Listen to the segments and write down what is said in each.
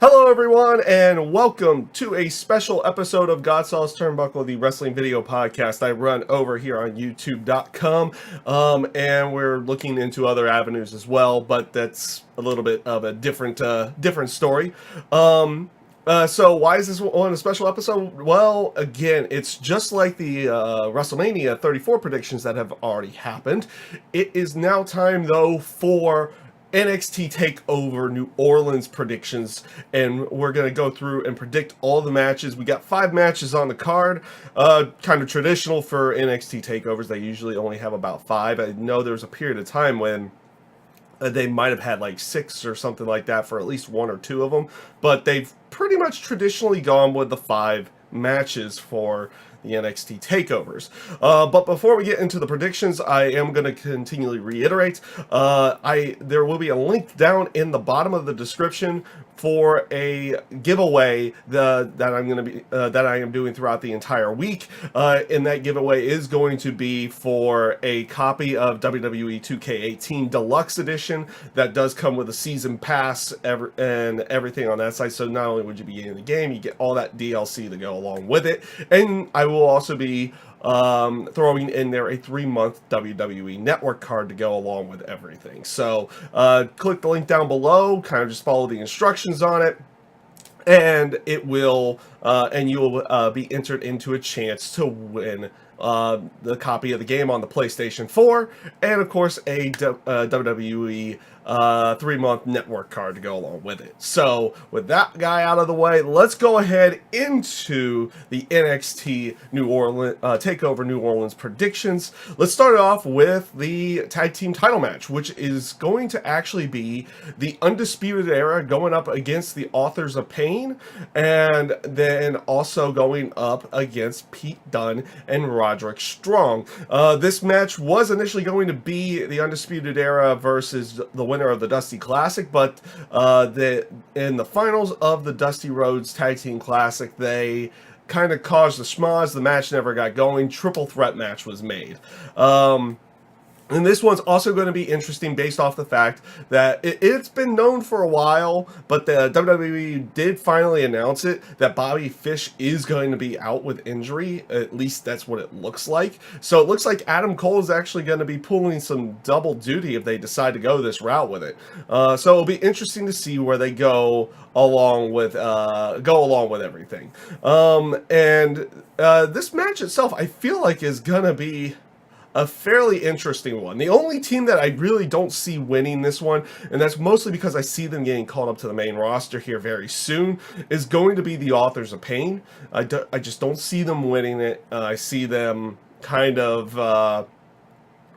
Hello, everyone, and welcome to a special episode of God Sauce Turnbuckle, the wrestling video podcast I run over here on YouTube.com. And we're looking into other avenues as well, but that's a little bit of a different story. So why is this one a special episode? Well, again, it's just like the WrestleMania 34 predictions that have already happened. It is now time, though, for NXT Takeover New Orleans predictions, and we're going to go through and predict all the matches. We got 5 matches on the card, kind of traditional for NXT Takeovers. They usually only have about 5. I know there was a period of time when they might have had like 6 or something like that for at least 1 or 2 of them, but they've pretty much traditionally gone with the 5 matches for the NXT takeovers. But before we get into the predictions, I am going to continually reiterate, there will be a link down in the bottom of the description for a giveaway that I am doing throughout the entire week. And that giveaway is going to be for a copy of WWE 2K18 Deluxe Edition that does come with a season pass and everything on that site. So not only would you be getting the game, you get all that DLC to go along with it, and I will also be throwing in there a 3-month WWE Network card to go along with everything. So click the link down below, kind of just follow the instructions on it, and it will and you will be entered into a chance to win the copy of the game on the PlayStation 4, and of course a WWE 3-month network card to go along with it. So with that guy out of the way, let's go ahead into the NXT New Orleans Takeover New Orleans predictions. Let's start it off with the tag team title match, which is going to actually be the Undisputed Era going up against the Authors of Pain, and then also going up against Pete Dunne and Roderick Strong. This match was initially going to be the Undisputed Era versus the winner of the Dusty Classic, but in the finals of the Dusty Rhodes Tag Team Classic, they kind of caused the schmoz. The match never got going. Triple threat match was made. And this one's also going to be interesting based off the fact that it's been known for a while, but the WWE did finally announce it, that Bobby Fish is going to be out with injury. At least that's what it looks like. So it looks like Adam Cole is actually going to be pulling some double duty if they decide to go this route with it. So it'll be interesting to see where they go along with everything. This match itself, I feel like, is going to be a fairly interesting one. The only team that I really don't see winning this one, and that's mostly because I see them getting called up to the main roster here very soon, is going to be the Authors of Pain. I just don't see them winning it. I see them kind of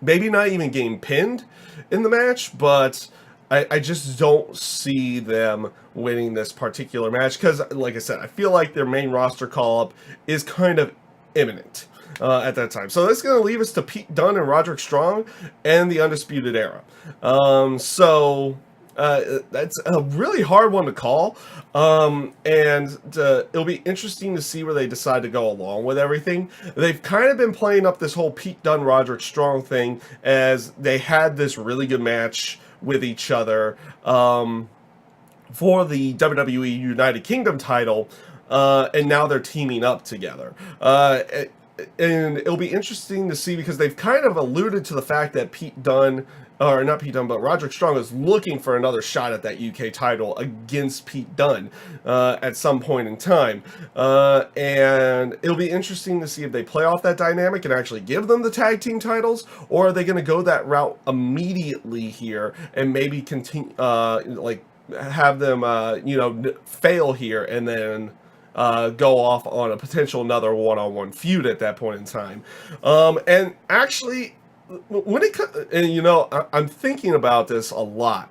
maybe not even getting pinned in the match, but I just don't see them winning this particular match because, like I said, I feel like their main roster call-up is kind of imminent at that time. So that's going to leave us to Pete Dunne and Roderick Strong and the Undisputed Era. That's a really hard one to call. It'll be interesting to see where they decide to go along with everything. They've kind of been playing up this whole Pete Dunne, Roderick Strong thing as they had this really good match with each other for the WWE United Kingdom title, and now they're teaming up together. And it'll be interesting to see because they've kind of alluded to the fact that Roderick Strong is looking for another shot at that UK title against Pete Dunne at some point in time. And it'll be interesting to see if they play off that dynamic and actually give them the tag team titles, or are they going to go that route immediately here and maybe continue, have them, fail here and then go off on a potential another one-on-one feud at that point in time. And actually, when it comes, and I'm thinking about this a lot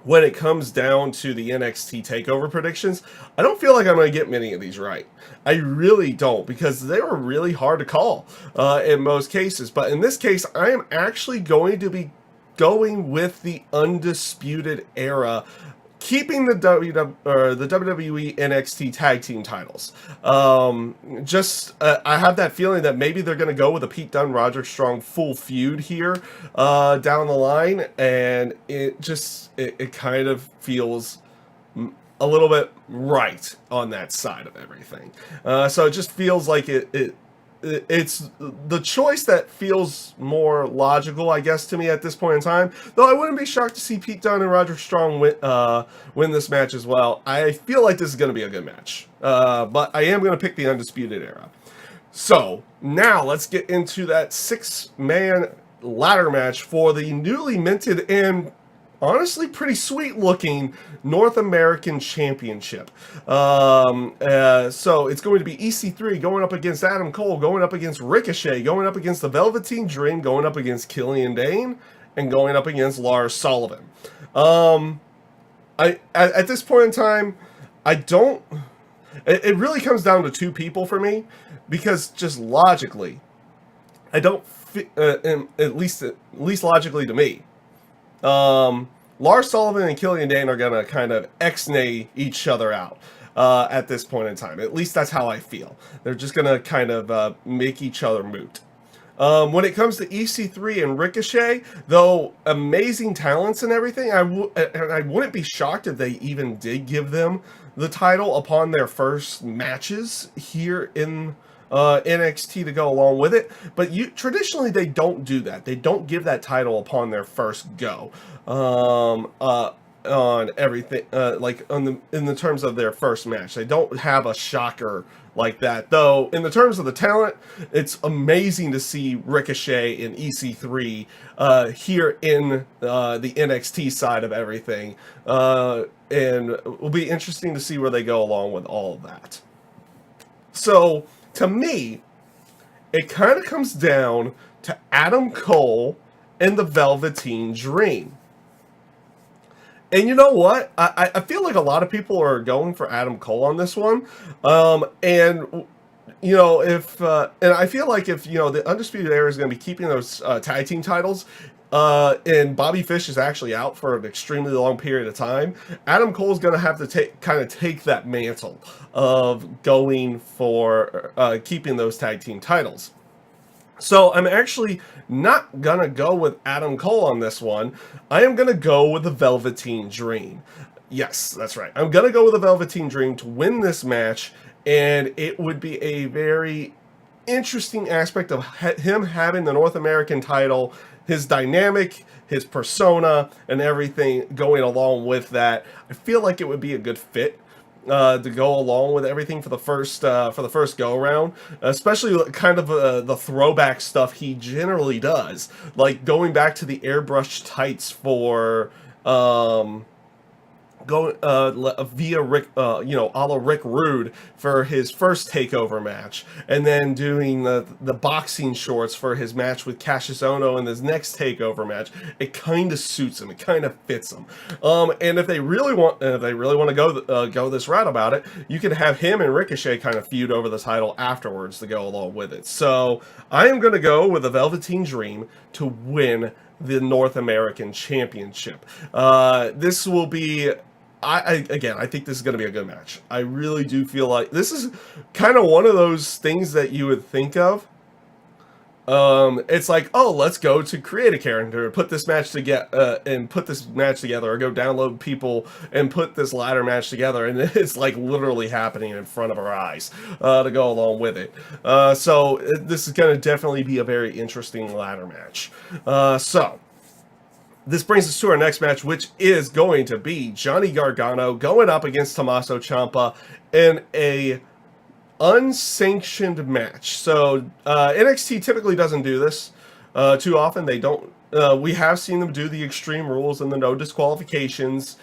when it comes down to the NXT Takeover predictions. I don't feel like I'm going to get many of these right. I really don't, because they were really hard to call in most cases. But in this case, I am actually going to be going with the Undisputed Era, keeping the WWE NXT tag team titles. I have that feeling that maybe they're going to go with a Pete Dunne, Roderick Strong full feud here down the line, and it kind of feels a little bit right on that side of everything. So it just feels like it's the choice that feels more logical, I guess, to me at this point in time. Though I wouldn't be shocked to see Pete Dunne and Roderick Strong win this match as well. I feel like this is going to be a good match, but I am going to pick the Undisputed Era. So now let's get into that 6-man ladder match for the newly minted and honestly pretty sweet looking North American Championship. So it's going to be EC3 going up against Adam Cole, going up against Ricochet, going up against the Velveteen Dream, going up against Killian Dane, and going up against Lars Sullivan. At this point in time, it really comes down to two people for me, because just logically, I don't at least logically to me, Lars Sullivan and Killian Dane are going to kind of ex-nay each other out at this point in time. At least that's how I feel. They're just going to kind of make each other moot. When it comes to EC3 and Ricochet, though amazing talents and everything, I wouldn't be shocked if they even did give them the title upon their first matches here in NXT to go along with it. But traditionally they don't do that. They don't give that title upon their first go on everything, like in the terms of their first match. They don't have a shocker like that. Though in the terms of the talent, it's amazing to see Ricochet and EC3 here in the NXT side of everything, and it will be interesting to see where they go along with all of that. So to me, it kind of comes down to Adam Cole and the Velveteen Dream. And you know what? I feel like a lot of people are going for Adam Cole on this one. And, you know, and I feel like if, you know, the Undisputed Era is going to be keeping those tag team titles, and Bobby Fish is actually out for an extremely long period of time, Adam Cole's going to have to take that mantle of going for keeping those tag team titles. So I'm actually not going to go with Adam Cole on this one. I am going to go with the Velveteen Dream. Yes, that's right. I'm going to go with the Velveteen Dream to win this match, and it would be a very interesting aspect of him having the North American title, his dynamic, his persona, and everything going along with that. I feel like it would be a good fit to go along with everything for the first go around, especially kind of the throwback stuff he generally does, like going back to the airbrushed tights for via Rick, a la Rick Rude for his first Takeover match, and then doing the boxing shorts for his match with Cassius Ohno in his next Takeover match. It kind of suits him. It kind of fits him. And if they really want to go this route about it, you can have him and Ricochet kind of feud over the title afterwards to go along with it. So I am going to go with the Velveteen Dream to win the North American Championship. This will be, I think this is going to be a good match. I really do feel like this is kind of one of those things that you would think of. It's like, oh, let's go to create a character and put this match together, or go download people and put this ladder match together, and it's like literally happening in front of our eyes to go along with it. So this is going to definitely be a very interesting ladder match. So this brings us to our next match, which is going to be Johnny Gargano going up against Tommaso Ciampa in a unsanctioned match. So NXT typically doesn't do this too often. They don't. We have seen them do the Extreme Rules and the no disqualifications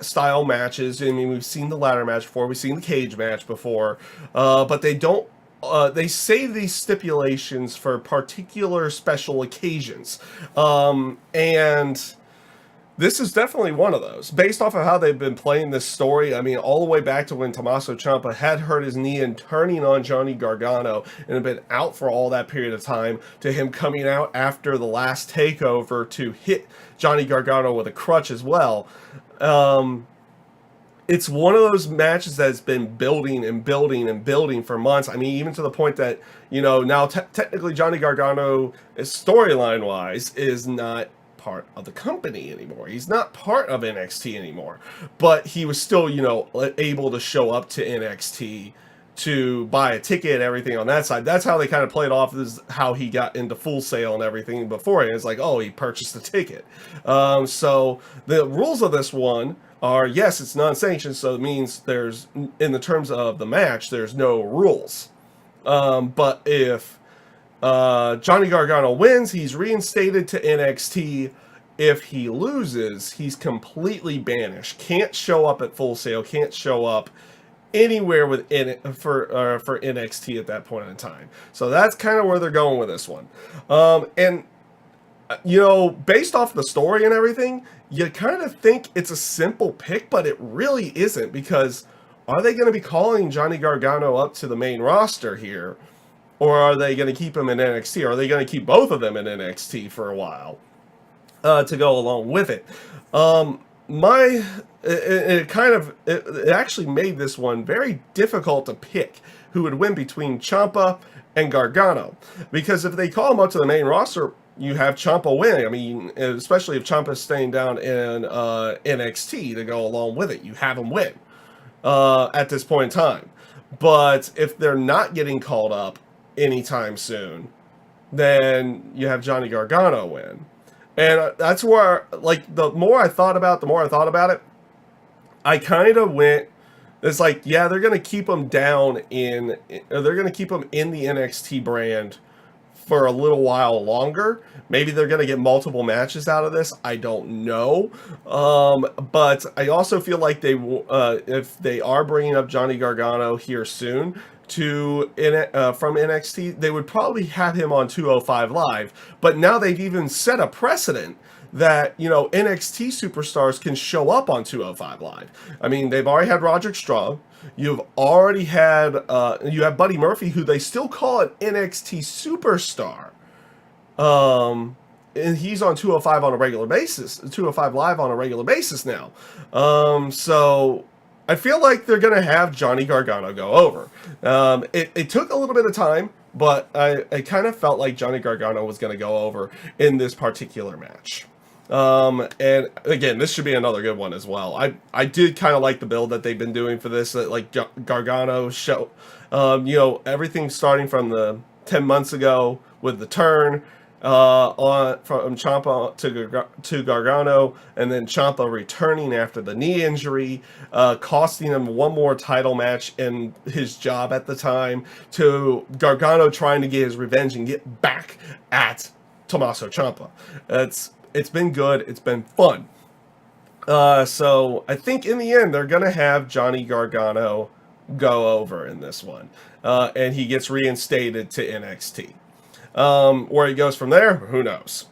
style matches. I mean, we've seen the ladder match before. We've seen the cage match before, but they don't. They save these stipulations for particular special occasions, and this is definitely one of those. Based off of how they've been playing this story, I mean, all the way back to when Tommaso Ciampa had hurt his knee and turning on Johnny Gargano and had been out for all that period of time, to him coming out after the last takeover to hit Johnny Gargano with a crutch as well. It's one of those matches that's been building and building and building for months. I mean, even to the point that, you know, now technically Johnny Gargano, storyline-wise, is not part of the company anymore. He's not part of NXT anymore, but he was still, you know, able to show up to NXT to buy a ticket and everything on that side. That's how they kind of played off. This is how he got into Full Sail and everything before. It's like, oh, he purchased a ticket. So the rules of this one are, yes, it's non-sanctioned, so it means there's, in the terms of the match, there's no rules. But if Johnny Gargano wins, he's reinstated to NXT. If he loses, he's completely banished. Can't show up at Full Sail, can't show up anywhere within for NXT at that point in time. So that's kind of where they're going with this one. And you know, based off the story and everything, you kind of think it's a simple pick, but it really isn't, because are they going to be calling Johnny Gargano up to the main roster here, or are they going to keep him in NXT? Or are they going to keep both of them in NXT for a while to go along with it? It actually made this one very difficult to pick who would win between Ciampa and Gargano, because if they call him up to the main roster, you have Ciampa win. I mean, especially if Ciampa's staying down in NXT to go along with it, you have him win at this point in time. But if they're not getting called up anytime soon, then you have Johnny Gargano win. And that's where, like, the more I thought about it, I kind of went, it's like, yeah, they're going to keep him down in, they're going to keep him in the NXT brand for a little while longer. Maybe they're going to get multiple matches out of this. I don't know. But I also feel like they, if they are bringing up Johnny Gargano here soon from NXT, they would probably have him on 205 Live. But now they've even set a precedent that, you know, NXT superstars can show up on 205 Live. I mean, they've already had Roderick Strong. You've already had, you have Buddy Murphy, who they still call an NXT superstar. And he's on 205 on a regular basis, 205 Live on a regular basis now. So I feel like they're going to have Johnny Gargano go over. It took a little bit of time, but I kind of felt like Johnny Gargano was going to go over in this particular match. And again, this should be another good one as well. I did kind of like the build that they've been doing for this, like Gargano show, you know, everything starting from the 10 months ago with the turn, from Ciampa to Gargano, and then Ciampa returning after the knee injury, costing him one more title match in his job at the time, to Gargano trying to get his revenge and get back at Tommaso Ciampa. It's been good. It's been fun. So I think in the end, they're going to have Johnny Gargano go over in this one. And he gets reinstated to NXT. Where he goes from there, who knows?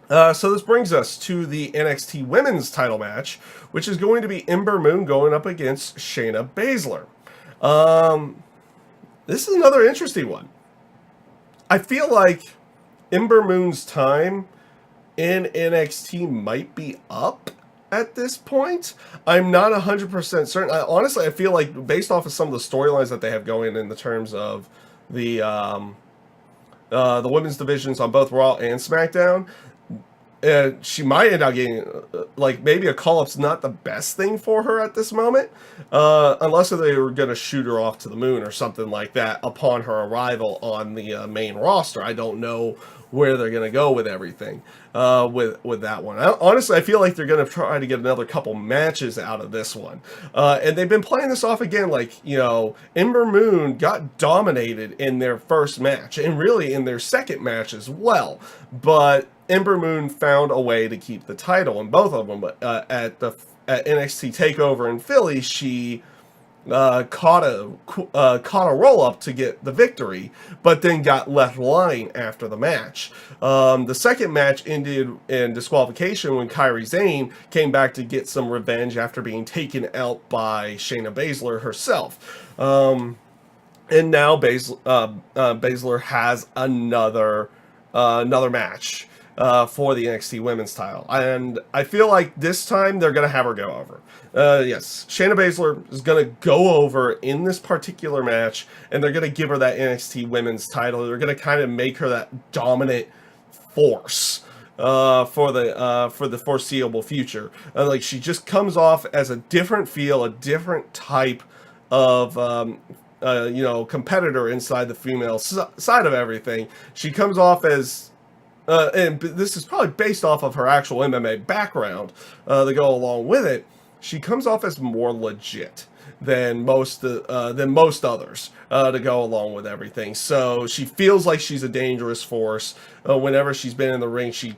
So this brings us to the NXT Women's title match, which is going to be Ember Moon going up against Shayna Baszler. This is another interesting one. I feel like Ember Moon's time in NXT might be up at this point. I'm not 100% certain. Honestly, I feel like based off of some of the storylines that they have going in the terms of the women's divisions on both Raw and SmackDown, she might end up getting, like, maybe a call-up's not the best thing for her at this moment, unless they were going to shoot her off to the moon or something like that upon her arrival on the main roster. I don't know where they're going to go with everything with that one. Honestly, I feel like they're going to try to get another couple matches out of this one. And they've been playing this off again, like, you know, Ember Moon got dominated in their first match, and really in their second match as well. But Ember Moon found a way to keep the title in both of them. But at NXT Takeover in Philly, she caught a roll up to get the victory, but then got left lying after the match. The second match ended in disqualification when Kairi Sane came back to get some revenge after being taken out by Shayna Baszler herself. And now Baszler has another match for the NXT Women's title. And I feel like this time they're going to have her go over. Yes, Shayna Baszler is going to go over in this particular match, and they're going to give her that NXT Women's title. They're going to kind of make her that dominant force for the foreseeable future. Like she just comes off as a different feel, a different type of competitor inside the female side of everything. She comes off as and this is probably based off of her actual MMA background to go along with it. She comes off as more legit than most others to go along with everything. So she feels like she's a dangerous force. Whenever she's been in the ring, she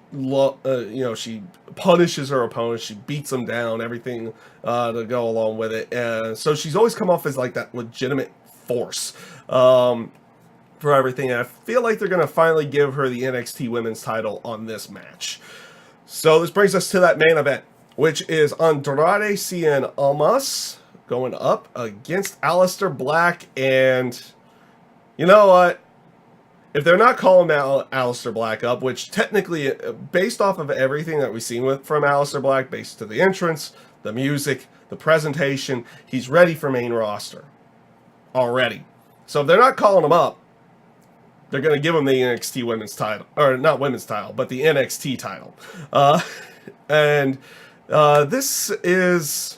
punishes her opponents, she beats them down, everything to go along with it. And so she's always come off as like that legitimate force. For everything, and I feel like they're going to finally give her the NXT Women's title on this match. So this brings us to that main event, which is Andrade Cien Almas going up against Aleister Black. And you know what? If they're not calling Aleister Black up, which technically, based off of everything that we've seen from Aleister Black, based to the entrance, the music, the presentation, he's ready for main roster already. So if they're not calling him up, they're going to give him the NXT women's title, or not women's title, but the NXT title. This is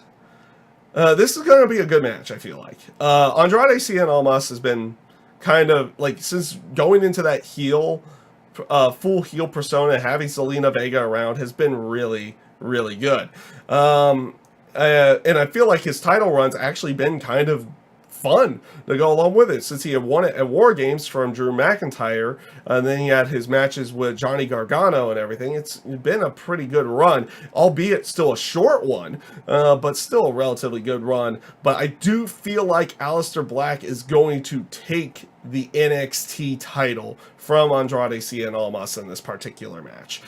going to be a good match, I feel like. Andrade Cien Almas has been kind of, like, since going into that full heel persona, having Zelina Vega around has been really, really good. And I feel like his title run's actually been kind of fun to go along with it, since he had won it at War Games from Drew McIntyre, and then he had his matches with Johnny Gargano and everything. It's been a pretty good run, albeit still a short one, but still a relatively good run. But I do feel like Aleister Black is going to take the NXT title from Andrade Cien Almas in this particular match.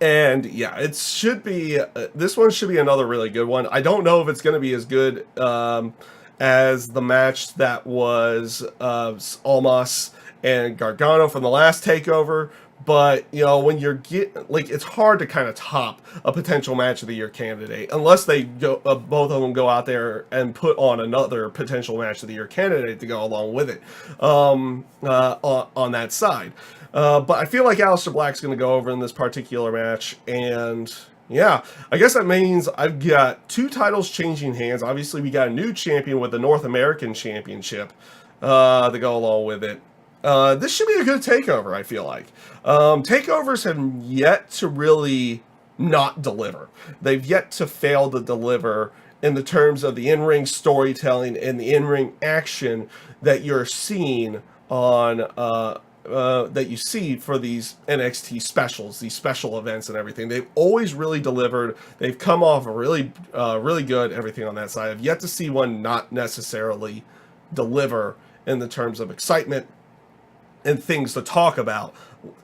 And yeah, it should be, this one should be another really good one. I don't know if it's going to be as good as the match that was Almas and Gargano from the last takeover, but you know, when you're it's hard to kind of top a potential match of the year candidate unless they go both of them go out there and put on another potential match of the year candidate to go along with it on that side. But I feel like Aleister Black's going to go over in this particular match, and yeah, I guess that means I've got two titles changing hands. Obviously, we got a new champion with the North American Championship to go along with it. This should be a good takeover, I feel like. Takeovers have yet to really not deliver. They've yet to fail to deliver in the terms of the in-ring storytelling and the in-ring action that you're seeing on that you see for these NXT specials, these special events and everything. They've always really delivered. They've come off really good, everything on that side. I've yet to see one not necessarily deliver in the terms of excitement and things to talk about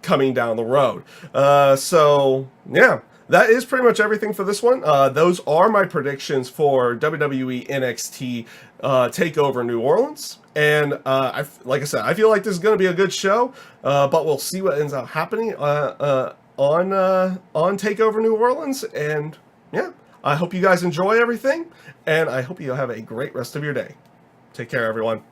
coming down the road. So yeah, that is pretty much everything for this one. Those are my predictions for WWE NXT Takeover New Orleans. And like I said, I feel like this is going to be a good show, but we'll see what ends up happening on Takeover New Orleans. And yeah, I hope you guys enjoy everything, and I hope you have a great rest of your day. Take care, everyone.